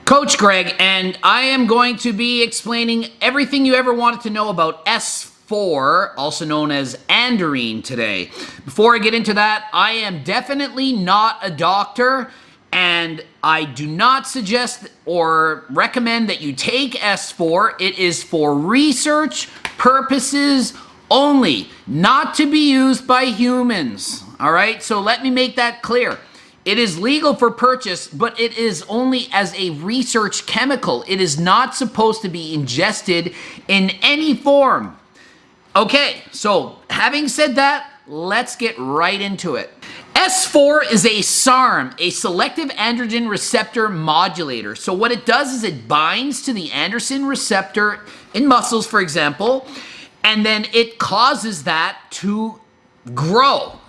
Coach Greg, and I am going to be explaining everything you ever wanted to know about S4, also known as Andarine, today. Before I get into that, I am definitely not a doctor, and I do not suggest or recommend that you take S4. It is for research purposes only, not to be used by humans. All right, so let me make that clear. It is legal for purchase, but it is only as a research chemical. It is not supposed to be ingested in any form. Okay, so having said that, let's get right into it. S4 is a SARM, a selective androgen receptor modulator. So what it does is it binds to the androgen receptor in muscles, for example, and then it causes that to grow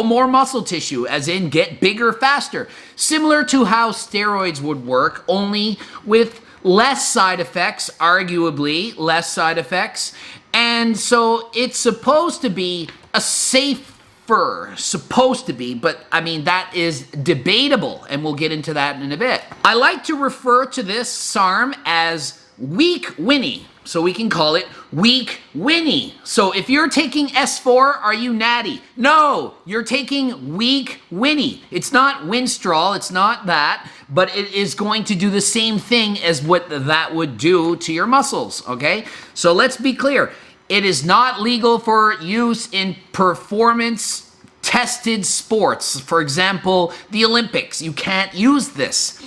more muscle tissue, as in get bigger faster, similar to how steroids would work, only with less side effects, arguably less side effects. And so it's supposed to be a safer, but I mean, that is debatable, and we'll get into that in a bit. I like to refer to this SARM as weak Winnie. So we can call it weak Winnie. So if you're taking S4, are you Natty? No, you're taking weak Winnie. It's not Winstrol, it's not that, but it is going to do the same thing as what that would do to your muscles, okay? So let's be clear. It is not legal for use in performance tested sports. For example, the Olympics. You can't use this.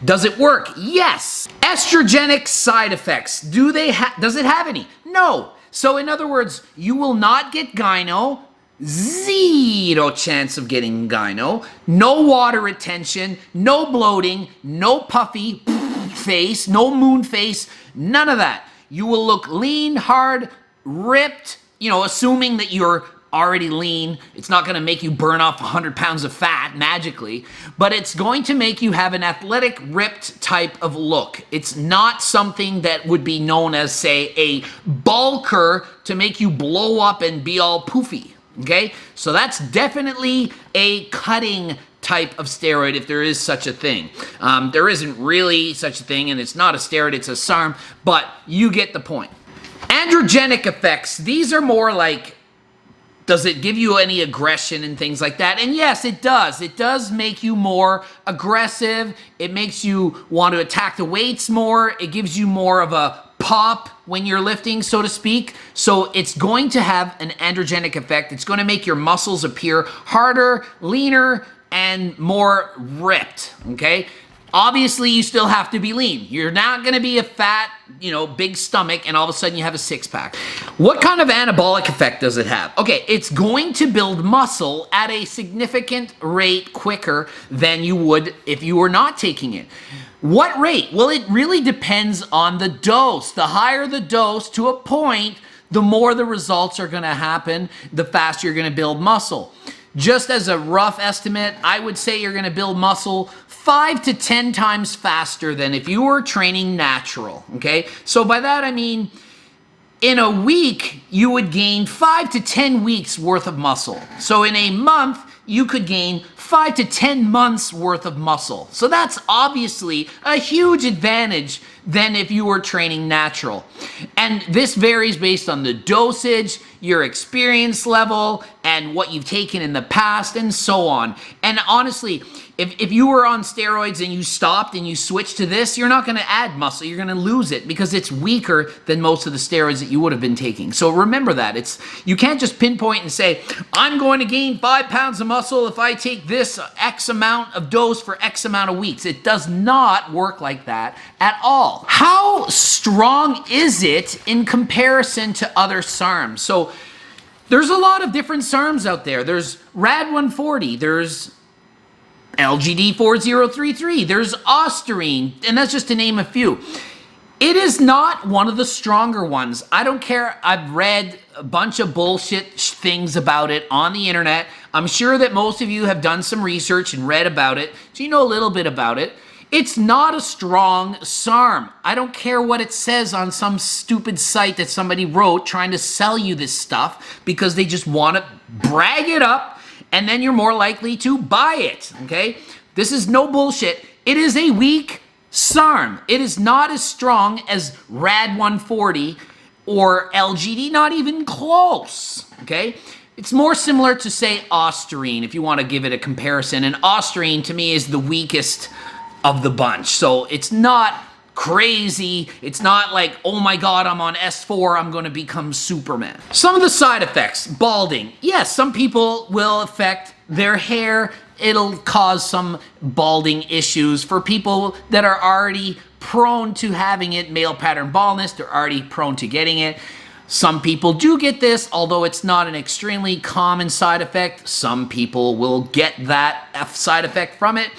Does it work? Yes. Estrogenic side effects. Does it have any? No. So in other words, you will not get gyno. Zero chance of getting gyno. No water retention. No bloating. No puffy face. No moon face. None of that. You will look lean, hard, ripped, assuming that you're already lean. It's not going to make you burn off 100 pounds of fat magically, but it's going to make you have an athletic, ripped type of look. It's not something that would be known as, say, a bulker to make you blow up and be all poofy, okay? So that's definitely a cutting type of steroid, if there is such a thing. There isn't really such a thing, and it's not a steroid, it's a SARM, but you get the point. Androgenic effects, these are more like, does it give you any aggression and things like that? And yes, it does. It does make you more aggressive. It makes you want to attack the weights more. It gives you more of a pop when you're lifting, so to speak. So it's going to have an androgenic effect. It's going to make your muscles appear harder, leaner, and more ripped, okay? Obviously, you still have to be lean. You're not going to be a fat, big stomach, and all of a sudden you have a six-pack. What kind of anabolic effect does it have? Okay, it's going to build muscle at a significant rate quicker than you would if you were not taking it. What rate? Well, it really depends on the dose. The higher the dose to a point, the more the results are going to happen, the faster you're going to build muscle. Just as a rough estimate, I would say you're going to build muscle 5 to 10 times faster than if you were training natural, okay? So by that I mean, in a week, you would gain 5 to 10 weeks worth of muscle. So in a month, you could gain 5 to 10 months worth of muscle. So that's obviously a huge advantage than if you were training natural. And this varies based on the dosage, your experience level, and what you've taken in the past, and so on. And honestly, if you were on steroids and you stopped and you switched to this, you're not going to add muscle. You're going to lose it because it's weaker than most of the steroids that you would have been taking. So remember that. You can't just pinpoint and say, I'm going to gain 5 pounds of muscle if I take this X amount of dose for X amount of weeks. It does not work like that at all. How strong is it in comparison to other SARMs? So there's a lot of different SARMs out there. There's RAD 140. There's LGD 4033, there's Andarine, and that's just to name a few. It is not one of the stronger ones. I don't care. I've read a bunch of bullshit things about it on the internet. I'm sure that most of you have done some research and read about it, so you know a little bit about it. It's not a strong SARM. I don't care what it says on some stupid site that somebody wrote trying to sell you this stuff because they just want to brag it up, and then you're more likely to buy it, okay? This is no bullshit. It is a weak SARM, it is not as strong as RAD 140 or LGD, not even close, okay? It's more similar to, say, Ostarine, if you want to give it a comparison. And Ostarine, to me, is the weakest of the bunch. So it's not crazy. It's not like, oh my God, I'm on S4, I'm going to become Superman. Some of the side effects, balding. Yes, some people will affect their hair. It'll cause some balding issues for people that are already prone to having it, male pattern baldness, they're already prone to getting it. Some people do get this, although it's not an extremely common side effect. Some people will get that side effect from it.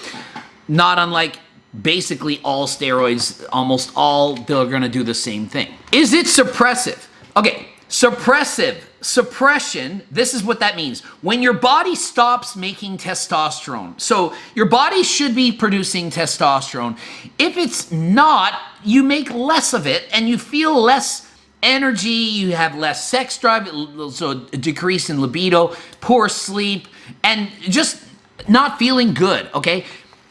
Not unlike basically all steroids, almost all, they're gonna do the same thing. Is it suppressive? Okay, suppression, this is what that means. When your body stops making testosterone. So your body should be producing testosterone. If it's not, you make less of it and you feel less energy, you have less sex drive, so a decrease in libido, poor sleep, and just not feeling good, okay?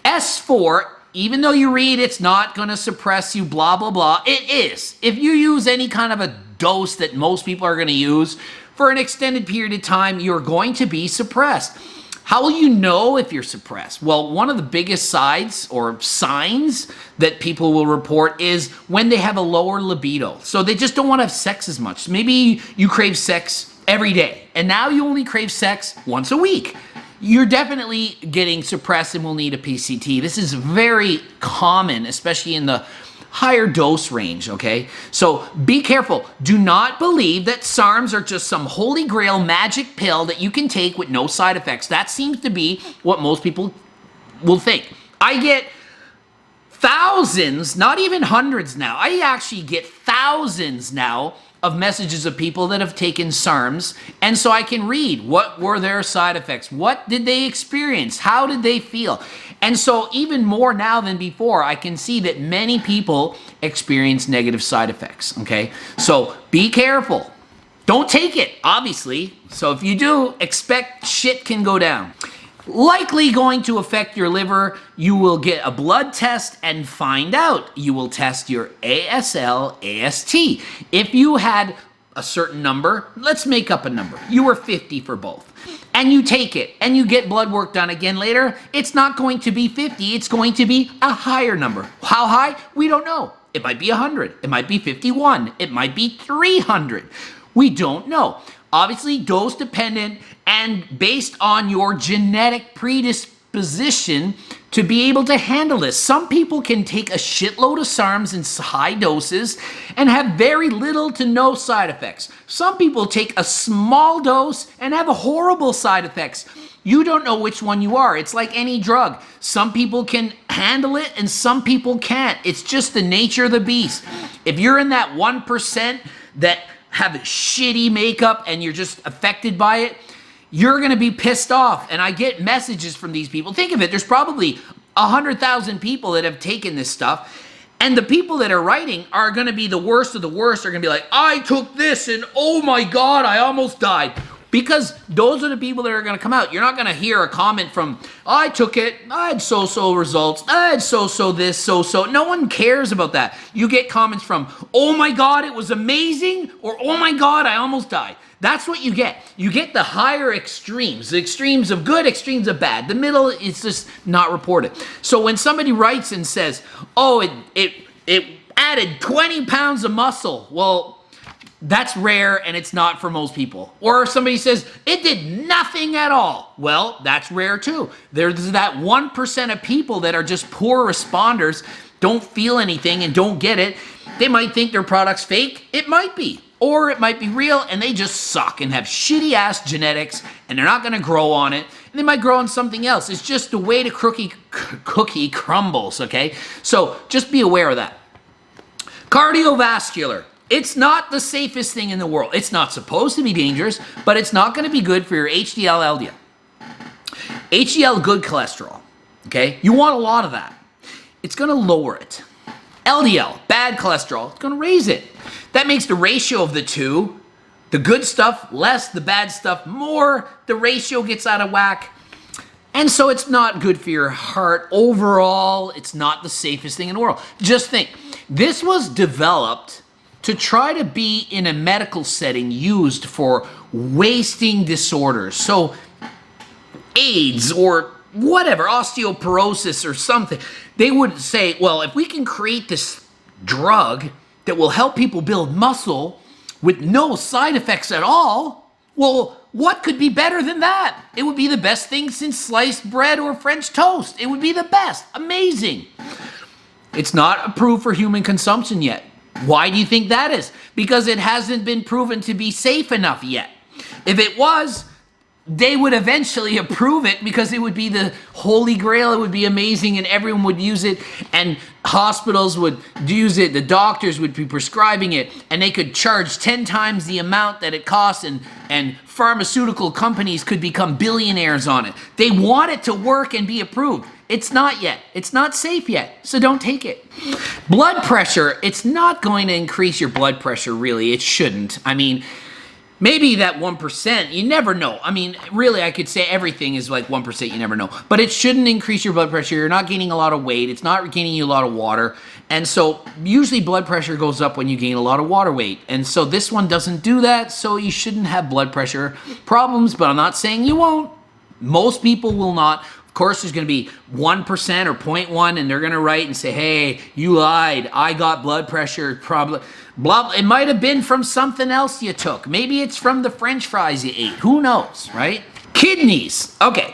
S4, even though you read it's not going to suppress you, blah, blah, blah, it is. If you use any kind of a dose that most people are going to use for an extended period of time, you're going to be suppressed. How will you know if you're suppressed? Well, one of the biggest signs or signs that people will report is when they have a lower libido. So they just don't want to have sex as much. Maybe you crave sex every day, and now you only crave sex once a week. You're definitely getting suppressed and will need a PCT. This is very common, especially in the higher dose range, okay? So be careful. Do not believe that SARMs are just some holy grail magic pill that you can take with no side effects. That seems to be what most people will think. I get thousands, not even hundreds now. I actually get thousands now of messages of people that have taken SARMs, and so I can read what were their side effects, what did they experience, how did they feel. And so even more now than before, I can see that many people experience negative side effects, okay? So be careful. Don't take it, obviously. So if you do, expect shit can go down. Likely going to affect your liver. You will get a blood test and find out. You will test your ASL, AST. If you had a certain number, let's make up a number. You were 50 for both. And you take it and you get blood work done again later, it's not going to be 50, it's going to be a higher number. How high? We don't know. It might be 100, it might be 51, it might be 300. We don't know. Obviously dose dependent and based on your genetic predisposition to be able to handle this. Some people can take a shitload of SARMs in high doses and have very little to no side effects. Some people take a small dose and have horrible side effects. You don't know which one you are. It's like any drug. Some people can handle it and some people can't. It's just the nature of the beast. If you're in that 1% that have shitty makeup and you're just affected by it, you're going to be pissed off. And I get messages from these people. Think of it. There's probably 100,000 people that have taken this stuff. And the people that are writing are going to be the worst of the worst. They're going to be like, I took this and oh my God, I almost died. Because those are the people that are going to come out. You're not going to hear a comment from, I took it, I had so-so results, I had so-so this, so-so. No one cares about that. You get comments from, oh my God, it was amazing, or oh my God, I almost died. That's what you get. You get the higher extremes, the extremes of good, extremes of bad. The middle is just not reported. So when somebody writes and says, oh, it added 20 pounds of muscle, well, that's rare and it's not for most people. Or if somebody says, it did nothing at all. Well, that's rare too. There's that 1% of people that are just poor responders, don't feel anything and don't get it. They might think their product's fake. It might be. Or it might be real and they just suck and have shitty ass genetics and they're not gonna grow on it. And they might grow on something else. It's just the way the cookie crumbles, okay? So just be aware of that. Cardiovascular. It's not the safest thing in the world. It's not supposed to be dangerous, but it's not going to be good for your HDL, LDL. HDL, good cholesterol, okay? You want a lot of that. It's going to lower it. LDL, bad cholesterol, it's going to raise it. That makes the ratio of the two, the good stuff less, the bad stuff more. The ratio gets out of whack. And so it's not good for your heart. Overall, it's not the safest thing in the world. Just think, this was developed to try to be in a medical setting used for wasting disorders. So AIDS or whatever, osteoporosis or something, they would say, well, if we can create this drug that will help people build muscle with no side effects at all, well, what could be better than that? It would be the best thing since sliced bread or French toast. It would be the best. Amazing. It's not approved for human consumption yet. Why do you think that is? Because it hasn't been proven to be safe enough yet. If it was, they would eventually approve it because it would be the holy grail. It would be amazing and everyone would use it and hospitals would use it. The doctors would be prescribing it and they could charge 10 times the amount that it costs and pharmaceutical companies could become billionaires on it. They want it to work and be approved. It's not yet. It's not safe yet, so don't take it. Blood pressure, it's not going to increase your blood pressure, really. It shouldn't. I mean, maybe that 1%, you never know. I mean, really, I could say everything is like 1%, you never know. But it shouldn't increase your blood pressure. You're not gaining a lot of weight. It's not gaining you a lot of water. And so usually blood pressure goes up when you gain a lot of water weight. And so this one doesn't do that, so you shouldn't have blood pressure problems, but I'm not saying you won't. Most people will not. Of course, there's going to be 1% or 0.1, and they're going to write and say, hey, you lied. I got blood pressure problem. Blah, it might have been from something else you took. Maybe it's from the French fries you ate. Who knows, right? Kidneys. Okay.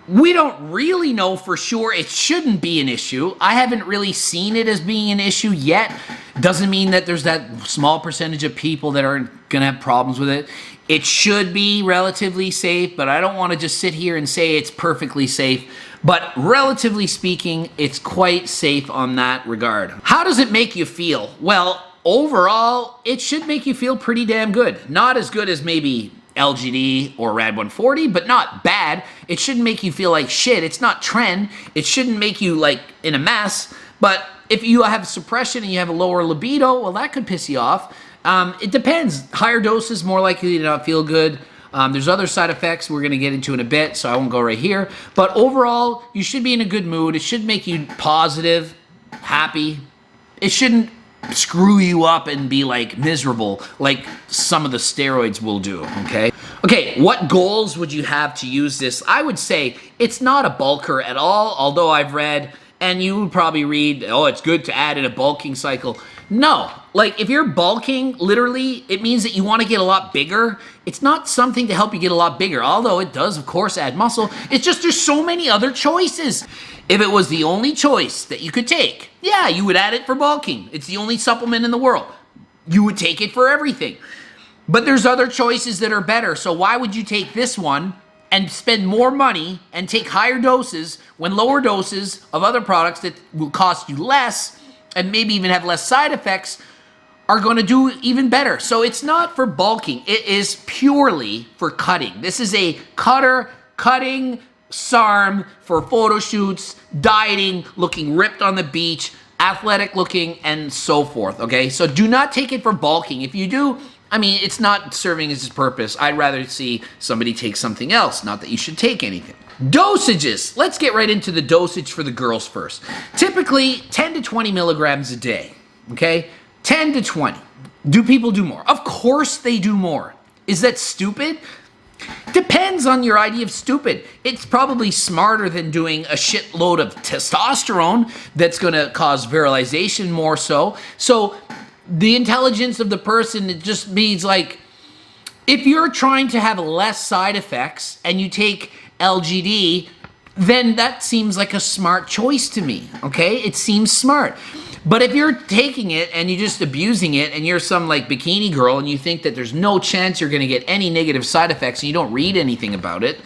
We don't really know for sure. It shouldn't be an issue. I haven't really seen it as being an issue yet. Doesn't mean that there's that small percentage of people that aren't going to have problems with it. It should be relatively safe, but I don't want to just sit here and say it's perfectly safe. But relatively speaking, it's quite safe on that regard. How does it make you feel? Well, overall, it should make you feel pretty damn good. Not as good as maybe LGD or Rad 140, but not bad. It shouldn't make you feel like shit. It's not trend. It shouldn't make you like in a mess. But if you have suppression and you have a lower libido, well, that could piss you off. It depends. Higher doses, more likely to not feel good. There's other side effects we're going to get into in a bit, so I won't go right here. But overall, you should be in a good mood. It should make you positive, happy. It shouldn't screw you up and be like miserable like some of the steroids will do, okay? Okay, what goals would you have to use this? I would say it's not a bulker at all, although I've read, and you would probably read, oh, it's good to add in a bulking cycle. No, like if you're bulking, literally, it means that you want to get a lot bigger. It's not something to help you get a lot bigger, although it does, of course, add muscle. It's just there's so many other choices. If it was the only choice that you could take, yeah, you would add it for bulking. It's the only supplement in the world. You would take it for everything. But there's other choices that are better, so why would you take this one and spend more money and take higher doses when lower doses of other products that will cost you less and maybe even have less side effects are going to do even better? So it's not for bulking. It is purely for cutting. This is a cutting SARM for photo shoots, dieting, looking ripped on the beach, athletic looking, and so forth, okay? So do not take it for bulking. If you do, I mean, it's not serving its purpose. I'd rather see somebody take something else, not that you should take anything. Dosages. Let's get right into the dosage for the girls first. Typically, 10 to 20 milligrams a day, okay? 10 to 20. Do people do more? Of course they do more. Is that stupid? Depends on your idea of stupid. It's probably smarter than doing a shitload of testosterone that's going to cause virilization more so. So the intelligence of the person, it just means like, if you're trying to have less side effects and you take LGD, then that seems like a smart choice to me, okay? It seems smart. But if you're taking it and you're just abusing it and you're some like bikini girl and you think that there's no chance you're gonna get any negative side effects and you don't read anything about it,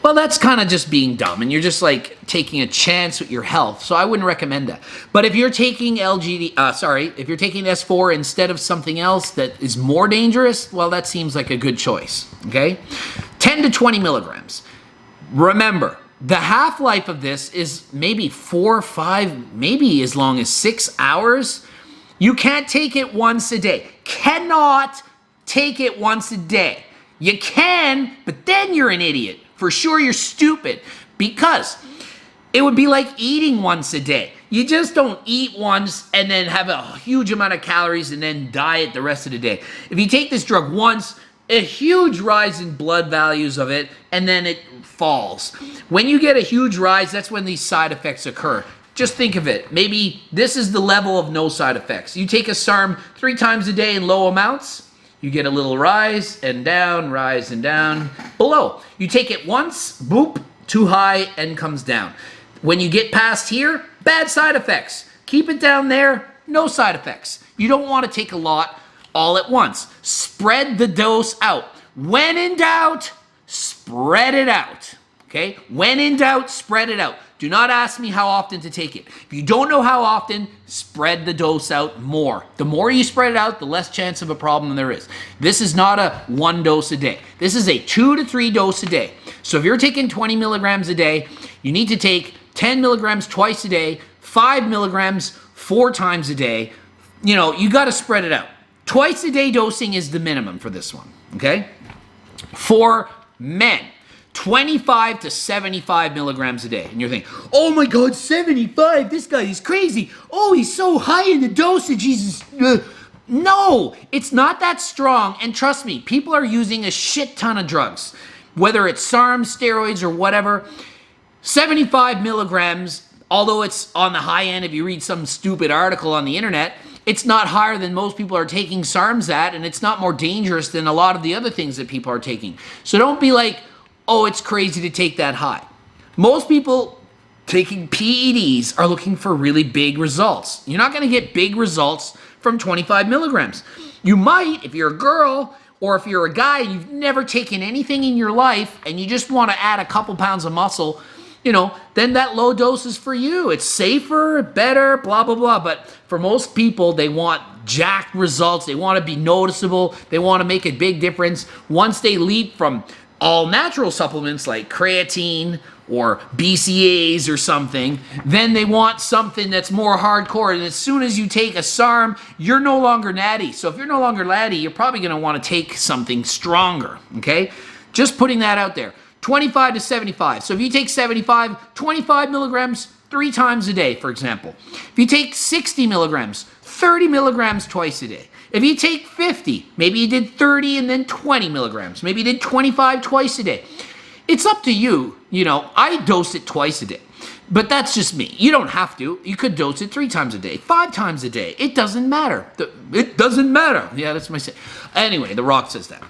well, that's kind of just being dumb and you're just like taking a chance with your health. So I wouldn't recommend that. But if you're taking if you're taking S4 instead of something else that is more dangerous, well, that seems like a good choice, okay? 10 to 20 milligrams. Remember, the half-life of this is maybe 4 or 5, maybe as long as 6 hours. You can't take it once a day. Cannot take it once a day. You can, but then you're an idiot. For sure you're stupid, because it would be like eating once a day. You just don't eat once and then have a huge amount of calories and then diet the rest of the day. If you take this drug once, a huge rise in blood values of it, and then it falls. When you get a huge rise, that's when these side effects occur. Just think of it. Maybe this is the level of no side effects. You take a SARM 3 times a day in low amounts, you get a little rise and down, below. You take it once, boop, too high and comes down. When you get past here, bad side effects. Keep it down there, no side effects. You don't want to take a lot all at once. Spread the dose out. When in doubt, spread it out. Okay? When in doubt, spread it out. Do not ask me how often to take it. If you don't know how often, spread the dose out more. The more you spread it out, the less chance of a problem there is. This is not a 1 dose a day. This is a 2 to 3 dose a day. So if you're taking 20 milligrams a day, you need to take 10 milligrams twice a day, 5 milligrams 4 times a day. You know, you got to spread it out. Twice a day dosing is the minimum for this one, okay? For men, 25 to 75 milligrams a day. And you're thinking, oh my God, 75, this guy is crazy. Oh, he's so high in the dosage. No, it's not that strong. And trust me, people are using a shit ton of drugs, whether it's SARMs, steroids, or whatever. 75 milligrams, although it's on the high end if you read some stupid article on the internet, it's not higher than most people are taking SARMs at, and it's not more dangerous than a lot of the other things that people are taking. So don't be like, oh, it's crazy to take that high. Most people taking PEDs are looking for really big results. You're not going to get big results from 25 milligrams. You might if you're a girl, or if you're a guy, you've never taken anything in your life, and you just want to add a couple pounds of muscle, you know, then that low dose is for you. It's safer, better, blah, blah, blah. But for most people, they want jacked results. They want to be noticeable. They want to make a big difference. Once they leap from all natural supplements like creatine or BCAAs or something, then they want something that's more hardcore. And as soon as you take a SARM, you're no longer Natty. So if you're no longer Natty, you're probably going to want to take something stronger, okay? Just putting that out there. 25 to 75. So if you take 75, 25 milligrams 3 times a day, for example. If you take 60 milligrams, 30 milligrams twice a day. If you take 50, maybe you did 30 and then 20 milligrams. Maybe you did 25 twice a day. It's up to you. You know, I dose it twice a day. But that's just me. You don't have to. You could dose it 3 times a day, 5 times a day. It doesn't matter. It doesn't matter. Yeah, that's my say. Anyway, The Rock says that.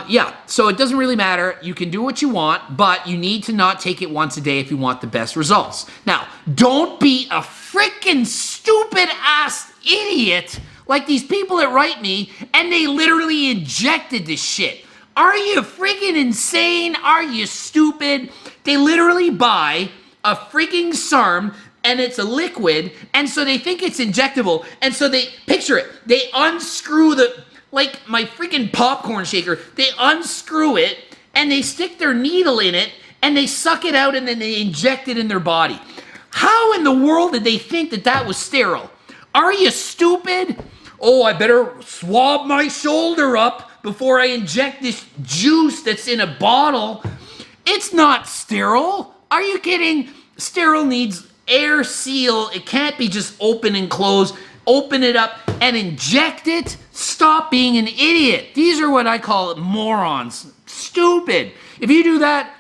Yeah, so it doesn't really matter. You can do what you want, but you need to not take it once a day if you want the best results. Now, don't be a freaking stupid-ass idiot like these people that write me, and they literally injected this shit. Are you freaking insane? Are you stupid? They literally buy a freaking SARM, and it's a liquid, and so they think it's injectable, and so they, picture it, they unscrew the, like my freaking popcorn shaker, they unscrew it, and they stick their needle in it, and they suck it out, and then they inject it in their body. How in the world did they think that that was sterile? Are you stupid? Oh, I better swab my shoulder up before I inject this juice that's in a bottle. It's not sterile. Are you kidding? Sterile needs air seal. It can't be just open and close. Open it up and inject it. Stop being an idiot. These are what I call morons. Stupid. If you do that,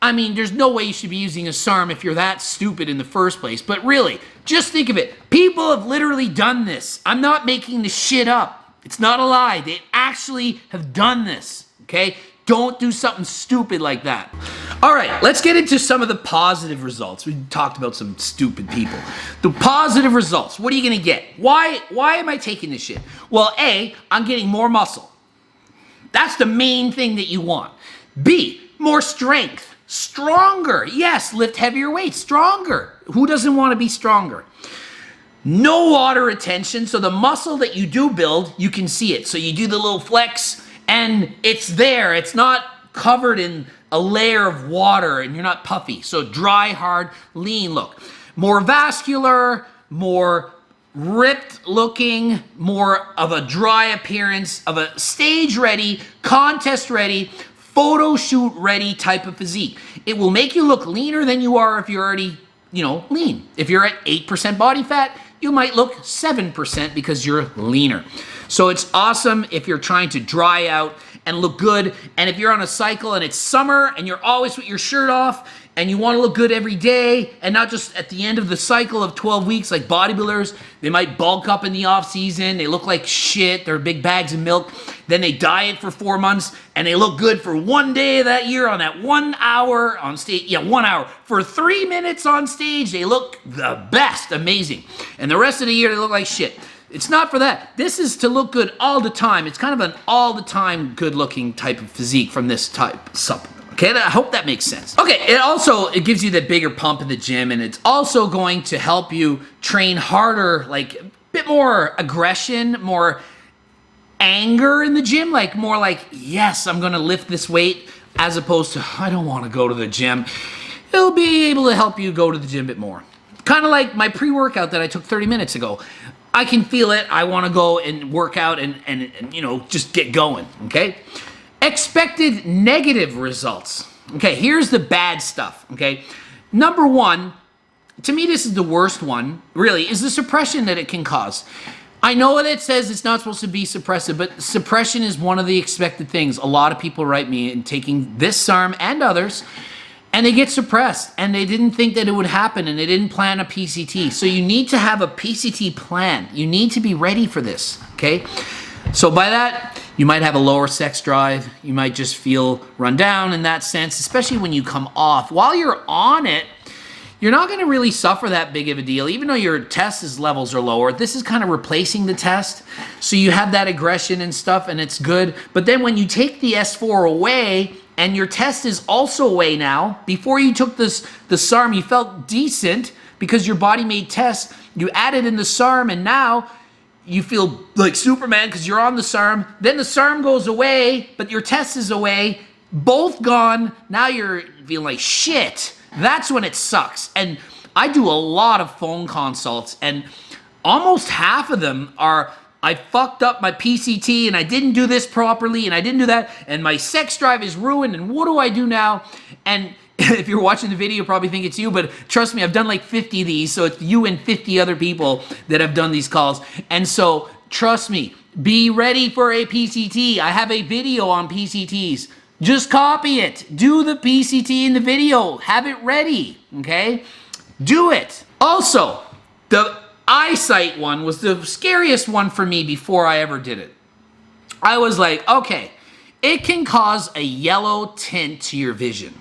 I mean, there's no way you should be using a SARM if you're that stupid in the first place. But really, just think of it. People have literally done this. I'm not making this shit up. It's not a lie. They actually have done this, okay? Don't do something stupid like that. All right, let's get into some of the positive results. We talked about some stupid people. The positive results, what are you gonna get? Why am I taking this shit? Well, A, I'm getting more muscle. That's the main thing that you want. B, more strength. Stronger. Yes, lift heavier weights. Stronger. Who doesn't want to be stronger? No water retention, so the muscle that you do build, you can see it. So you do the little flex, and it's there. It's not covered in a layer of water, and you're not puffy. So dry, hard, lean look. More vascular, more ripped looking, more of a dry appearance, of a stage ready, contest ready, photo shoot ready type of physique. It will make you look leaner than you are if you're already, lean. If you're at 8% body fat, you might look 7% because you're leaner. So it's awesome if you're trying to dry out and look good. And if you're on a cycle and it's summer and you're always with your shirt off and you want to look good every day and not just at the end of the cycle of 12 weeks like bodybuilders, they might bulk up in the off season. They look like shit. They're big bags of milk. Then they diet for 4 months and they look good for one day of that year on that 1 hour on stage. Yeah, 1 hour. For 3 minutes on stage, they look the best, amazing. And the rest of the year, they look like shit. It's not for that. This is to look good all the time. It's kind of an all the time good looking type of physique from this type of supplement. Okay, I hope that makes sense. Okay, it gives you that bigger pump in the gym, and it's also going to help you train harder, like a bit more aggression, more anger in the gym, like more like, yes, I'm gonna lift this weight, as opposed to, I don't wanna go to the gym. It'll be able to help you go to the gym a bit more. Kind of like my pre-workout that I took 30 minutes ago. I can feel it. I want to go and work out and just get going, okay? Expected negative results. Okay, here's the bad stuff, okay? Number one, to me this is the worst one, really, is the suppression that it can cause. I know that it says it's not supposed to be suppressive, but suppression is one of the expected things. A lot of people write me in taking this SARM and others, and they get suppressed, and they didn't think that it would happen, and they didn't plan a PCT. So you need to have a PCT plan. You need to be ready for this, okay? So by that, you might have a lower sex drive. You might just feel run down in that sense, especially when you come off. While you're on it, you're not gonna really suffer that big of a deal. Even though your test levels are lower, this is kind of replacing the test. So you have that aggression and stuff, and it's good. But then when you take the S4 away, and your test is also away now. Before you took the SARM, you felt decent because your body made tests. You added in the SARM, and now you feel like Superman because you're on the SARM. Then the SARM goes away, but your test is away. Both gone. Now you're feeling like shit. That's when it sucks. And I do a lot of phone consults, and almost half of them are, I fucked up my PCT and I didn't do this properly and I didn't do that and my sex drive is ruined and what do I do now? And if you're watching the video, you probably think it's you, but trust me, I've done like 50 of these, so it's you and 50 other people that have done these calls. And so, trust me, be ready for a PCT. I have a video on PCTs. Just copy it. Do the PCT in the video. Have it ready, okay? Do it. Also, the eyesight one was the scariest one for me before I ever did it. I was like, okay, it can cause a yellow tint to your vision.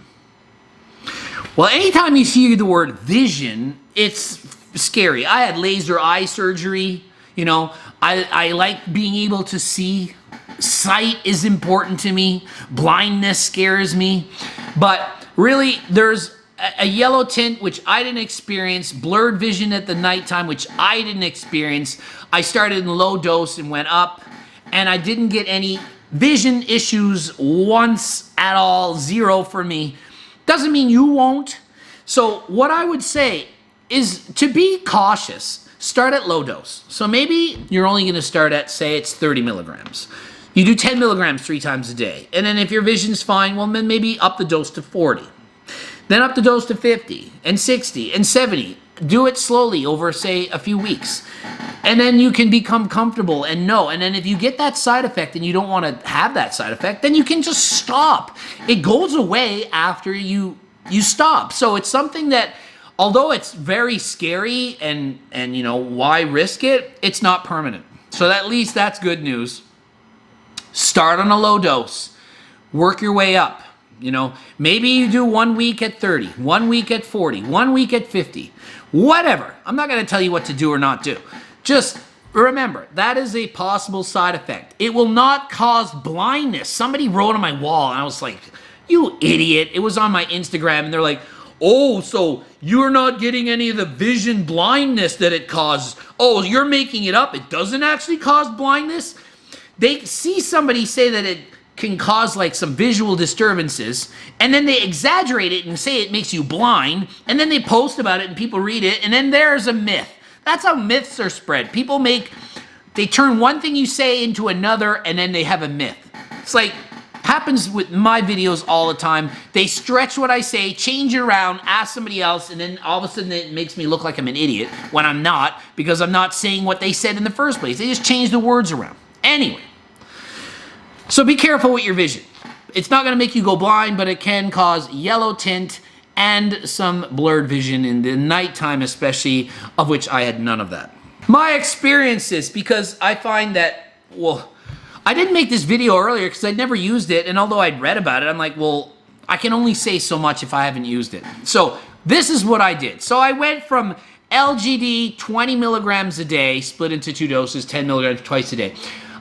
Well, anytime you hear the word vision, it's scary. I had laser eye surgery. I like being able to see. Sight is important to me. Blindness scares me. But really, there's a yellow tint, which I didn't experience, blurred vision at the nighttime, which I didn't experience. I started in low dose and went up, and I didn't get any vision issues once at all, 0 for me. Doesn't mean you won't. So what I would say is to be cautious, start at low dose. So maybe you're only gonna start at, say it's 30 milligrams. You do 10 milligrams 3 times a day. And then if your vision's fine, well then maybe up the dose to 40. Then up the dose to 50 and 60 and 70. Do it slowly over, say, a few weeks. And then you can become comfortable and know. And then if you get that side effect and you don't want to have that side effect, then you can just stop. It goes away after you stop. So it's something that, although it's very scary and why risk it, it's not permanent. So at least that's good news. Start on a low dose. Work your way up. Maybe you do 1 week at 30, 1 week at 40, 1 week at 50, whatever. I'm not going to tell you what to do or not do. Just remember, that is a possible side effect. It will not cause blindness. Somebody wrote on my wall, and I was like, you idiot. It was on my Instagram, and they're like, oh, so you're not getting any of the vision blindness that it causes. Oh, you're making it up. It doesn't actually cause blindness. They see somebody say that it can cause like some visual disturbances, and then they exaggerate it and say it makes you blind, and then they post about it and people read it, and then there's a myth. That's how myths are spread. They turn one thing you say into another, and then they have a myth. It's like, happens with my videos all the time. They stretch what I say, change it around, ask somebody else, and then all of a sudden it makes me look like I'm an idiot when I'm not, because I'm not saying what they said in the first place. They just change the words around. Anyway, so be careful with your vision. It's not going to make you go blind, but it can cause yellow tint and some blurred vision in the nighttime especially, of which I had none of that. My experiences, because I find that, well, I didn't make this video earlier because I'd never used it, and although I'd read about it, I'm like, well, I can only say so much if I haven't used it. So this is what I did. So I went from LGD 20 milligrams a day, split into 2 doses, 10 milligrams twice a day.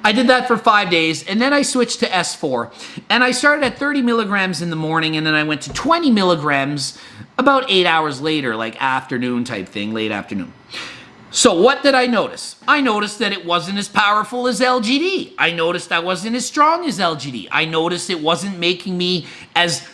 I did that for 5 days, and then I switched to S4. And I started at 30 milligrams in the morning, and then I went to 20 milligrams about 8 hours later, like afternoon type thing, late afternoon. So what did I notice? I noticed that it wasn't as powerful as LGD. I noticed I wasn't as strong as LGD. I noticed it wasn't making me as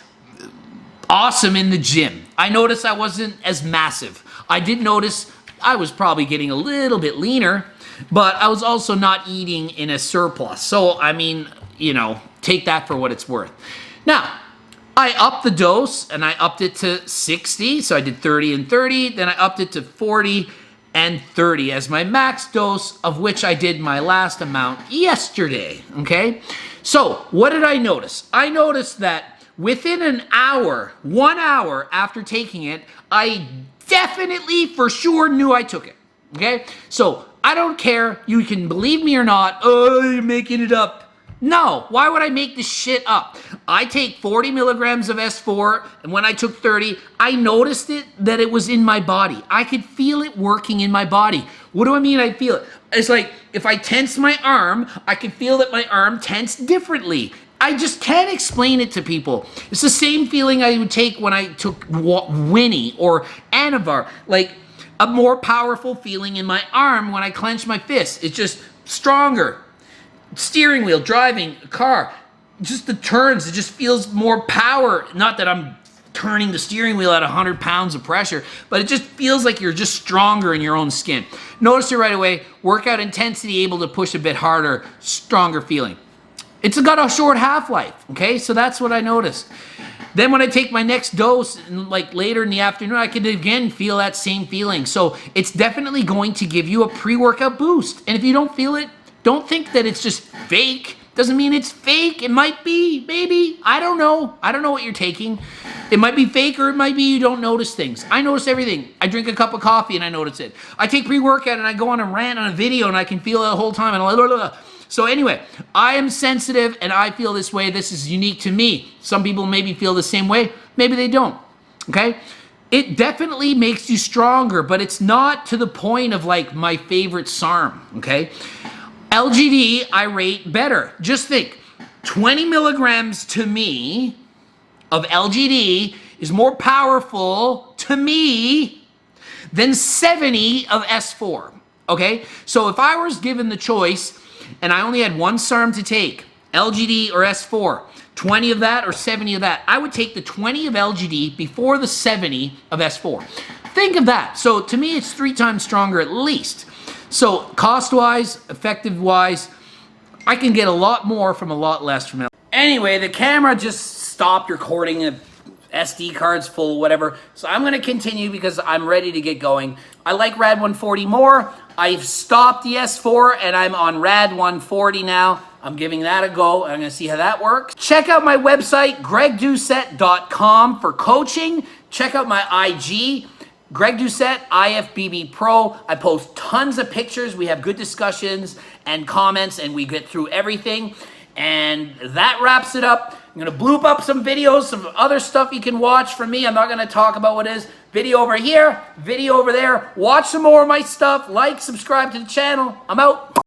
awesome in the gym. I noticed I wasn't as massive. I did notice I was probably getting a little bit leaner, but I was also not eating in a surplus. So, I mean, you know, take that for what it's worth. Now, I upped the dose, and I upped it to 60. So I did 30 and 30. Then I upped it to 40 and 30 as my max dose, of which I did my last amount yesterday, okay? So, what did I notice? I noticed that within an hour, 1 hour after taking it, I definitely, for sure, knew I took it, okay? So, I don't care, you can believe me or not, oh, you're making it up. No, why would I make this shit up? I take 40 milligrams of S4, and when I took 30, I noticed that it was in my body. I could feel it working in my body. What do I mean I feel it? It's like, if I tense my arm, I can feel that my arm tensed differently. I just can't explain it to people. It's the same feeling I would take when I took Winnie or Anavar. Like, a more powerful feeling in my arm when I clench my fist. It's just stronger. Steering wheel, driving a car, just the turns, it just feels more power. Not that I'm turning the steering wheel at 100 pounds of pressure, but it just feels like you're just stronger in your own skin. Notice it right away. Workout intensity, able to push a bit harder, stronger feeling. It's got a short half-life, okay? So that's what I noticed. Then when I take my next dose, like later in the afternoon, I could again feel that same feeling. So it's definitely going to give you a pre-workout boost. And if you don't feel it, don't think that it's just fake. Doesn't mean it's fake. It might be, maybe. I don't know. I don't know what you're taking. It might be fake, or it might be you don't notice things. I notice everything. I drink a cup of coffee and I notice it. I take pre-workout and I go on a rant on a video and I can feel it the whole time. And blah, blah, blah. So anyway, I am sensitive and I feel this way. This is unique to me. Some people maybe feel the same way. Maybe they don't. Okay? It definitely makes you stronger, but it's not to the point of like my favorite SARM. Okay? LGD, I rate better. Just think, 20 milligrams to me of LGD is more powerful to me than 70 of S4, okay? So if I was given the choice and I only had one SARM to take, LGD or S4, 20 of that or 70 of that, I would take the 20 of LGD before the 70 of S4. Think of that. So to me, it's 3 times stronger at least. So cost-wise, effective-wise, I can get a lot more from a lot less from it. Anyway, the camera just stopped recording. SD cards full, whatever. So I'm going to continue because I'm ready to get going. I like Rad 140 more. I've stopped the S4 and I'm on Rad 140 now. I'm giving that a go. I'm going to see how that works. Check out my website, gregdoucette.com for coaching. Check out my IG, Greg Doucette, IFBB Pro. I post tons of pictures. We have good discussions and comments, and we get through everything. And that wraps it up. I'm going to bloop up some videos, some other stuff you can watch from me. I'm not going to talk about what it is. Video over here, video over there. Watch some more of my stuff. Like, subscribe to the channel. I'm out.